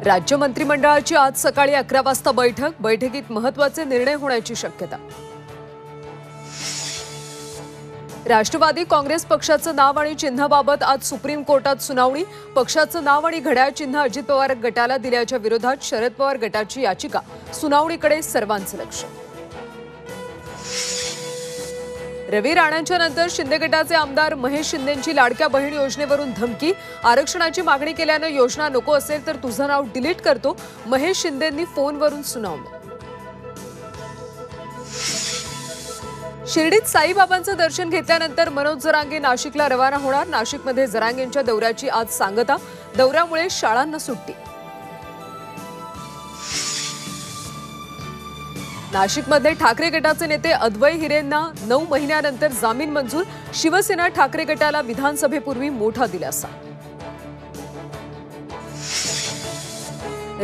राज्य मंत्रिमंडळाची आज सकाळी 11 वाजता बैठकीत महत्त्वाचे निर्णय होण्याची शक्यता। राष्ट्रवादी काँग्रेस पक्षाचं नाव आणि चिन्हाबाबत आज सुप्रीम कोर्टात सुनावणी। पक्षाचं नाव आणि घड्याळ चिन्ह अजित पवार गटाला दिल्याच्या विरोधात शरद पवार गटाची याचिका, सुनावणीकडे सर्वांचं लक्ष। रवी राणांच्या नंतर शिंदे गटाचे आमदार महेश शिंदेंची लाडक्या बहीण योजनेवरून धमकी। आरक्षणाची मागणी केल्याने योजना नको असेल तर तुझं नाव डिलीट करतो, महेश शिंदेंनी फोनवरून सुनावलं। शिर्डीत साईबाबांचं दर्शन घेतल्यानंतर मनोज जरांगे नाशिकला रवाना होणार। नाशिकमध्ये जरांगेंच्या दौऱ्याची आज सांगता, दौऱ्यामुळे शाळांना सुट्टी। नाशिकमध्ये ठाकरे गटाचे नेते अद्वै हिरेंना 9 महिन्यानंतर जामीन मंजूर। शिवसेना ठाकरे गटाला विधानसभेपूर्वी मोठा दिलासा।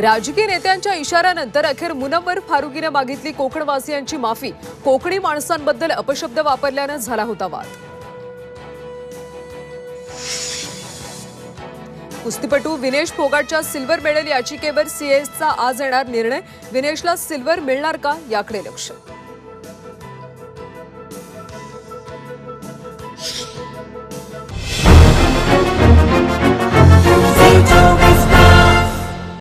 राजकीय नेत्यांच्या इशाऱ्यानंतर अखेर मुनव्वर फारुकीने मागितली कोकणवासियांची माफी। कोकणी माणसांबद्दल अपशब्द वापरल्याने झाला होता वाद। कुस्तीपटू विनेश फोगाटच्या सिल्वर मेडल याचिकेवर सीएसचा आज येणार निर्णय। विनेशला सिल्वर मिळणार का याकडे लक्ष।